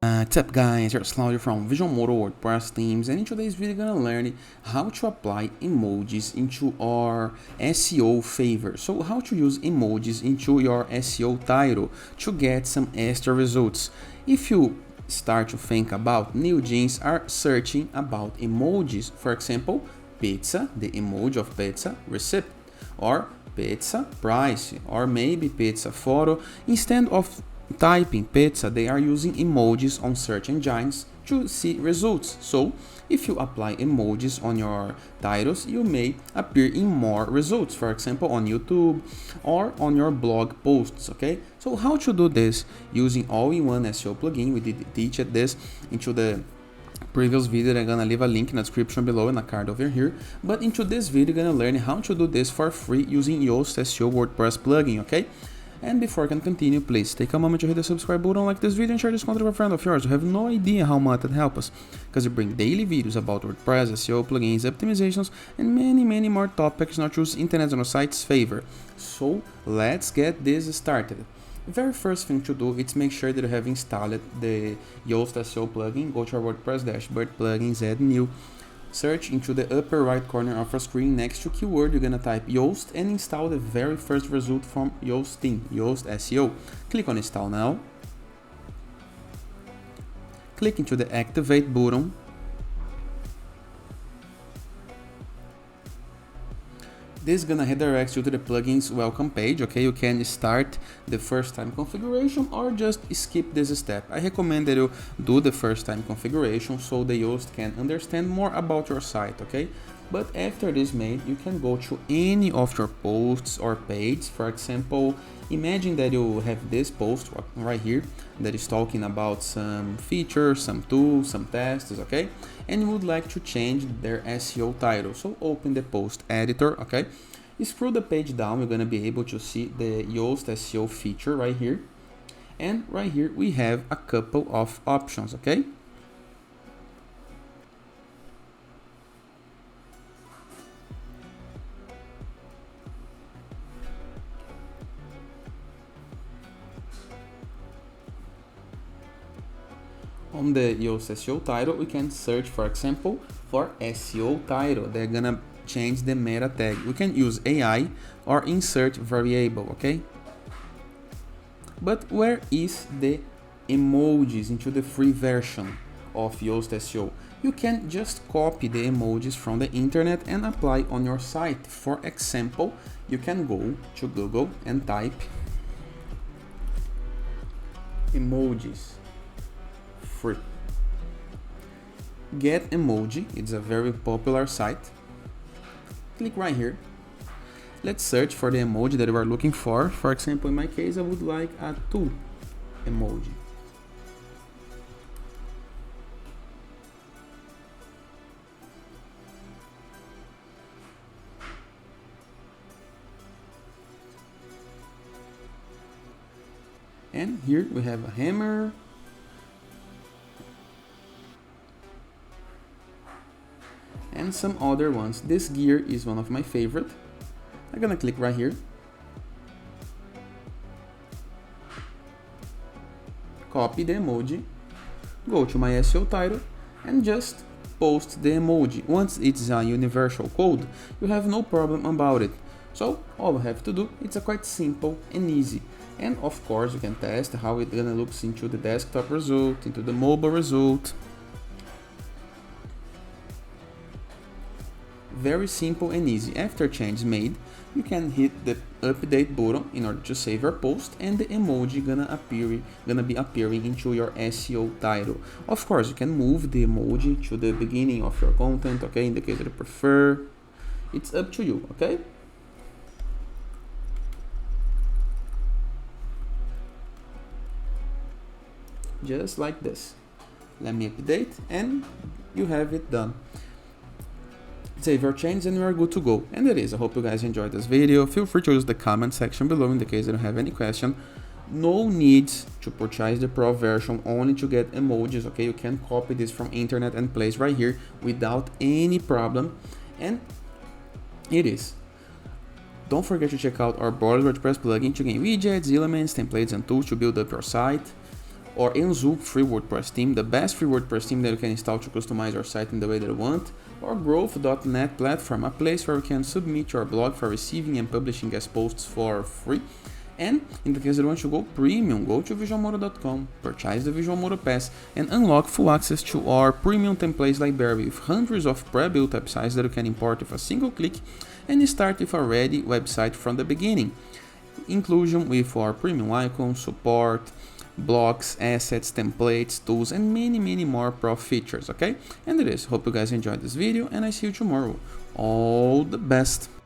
What's up guys, it's Claudio from Visual Modo WordPress themes, and in today's video we're gonna learn how to apply emojis into our SEO favor. So how to use emojis into your SEO title to get some extra results. If you start to think about new jeans are searching about emojis, for example, pizza, the emoji of pizza, receipt, or pizza price, or maybe pizza photo, instead of typing pizza, they are using emojis on search engines to see results. So if you apply emojis on your titles, you may appear in more results, for example on YouTube or on your blog posts. Okay, so how to do this using all-in-one SEO plugin? We did teach this into the previous video. I'm gonna leave a link in the description below and a card over here, but into this video you're gonna learn how to do this for free using Yoast SEO WordPress plugin. Okay, and before I can continue, please take a moment to hit the subscribe button, like this video, and share this content with a friend of yours. You have no idea how much that helps us, because we bring daily videos about WordPress, SEO, plugins, optimizations, and many more topics not choose internet on our site's favor. So let's get this started. The very first thing to do is make sure that you have installed the Yoast SEO plugin. Go to our WordPress dashboard, plugins, add new. Search into the upper right corner of your screen next to keyword. You're gonna type Yoast and install the very first result from Yoast team, Yoast SEO. Click on install now. Click into the activate button. This is gonna redirect you to the plugin's welcome page. Okay, you can start the first time configuration or just skip this step. I recommend that you do the first time configuration so the Yoast can understand more about your site. Okay, but after this made, you can go to any of your posts or pages. For example, imagine that you have this post right here that is talking about some features, some tools, some tests, okay? And you would like to change their SEO title. So open the post editor, okay? Scroll the page down, you're gonna be able to see the Yoast SEO feature right here. And right here we have a couple of options, okay? On the Yoast SEO title, we can search, for example, for SEO title. They're gonna change the meta tag. We can use AI or insert variable, okay? But where is the emojis into the free version of Yoast SEO? You can just copy the emojis from the internet and apply on your site. For example, you can go to Google and type emojis free. Get emoji, it's a very popular site. Click right here. Let's search for the emoji that we are looking for. For example, in my case, I would like a 2 emoji. And here we have a hammer, and some other ones. This gear is one of my favorite. I'm gonna click right here, copy the emoji, go to my SEO title and just post the emoji. Once it's a universal code, you have no problem about it. So all you have to do, it's a quite simple and easy. And of course you can test how it's gonna look into the desktop result, into the mobile result. Very simple and easy. After change made, you can hit the update button in order to save your post, and the emoji gonna be appearing into your SEO title. Of course, you can move the emoji to the beginning of your content, okay, in the case that you prefer. It's up to you, okay? Just like this. Let me update and you have it done. Save your changes and you are good to go. And it is. I hope you guys enjoyed this video. Feel free to use the comment section below in the case you don't have any question. No need to purchase the pro version only to get emojis, okay? You can copy this from internet and place right here without any problem. And it is. Don't forget to check out our broader WordPress plugin to gain widgets, elements, templates, and tools to build up your site. or Enzoop free WordPress theme, the best free WordPress theme that you can install to customize your site in the way that you want, or growth.net platform, a place where you can submit your blog for receiving and publishing guest posts for free. And in the case that you want to go premium, go to visualmodo.com, purchase the Visual Modo Pass, and unlock full access to our premium templates library with hundreds of pre-built websites that you can import with a single click and start with a ready website from the beginning. Inclusion with our premium icons, support, blocks, assets, templates, tools, and many more pro features, okay? And it is. Hope you guys enjoyed this video, and I see you tomorrow. All the best!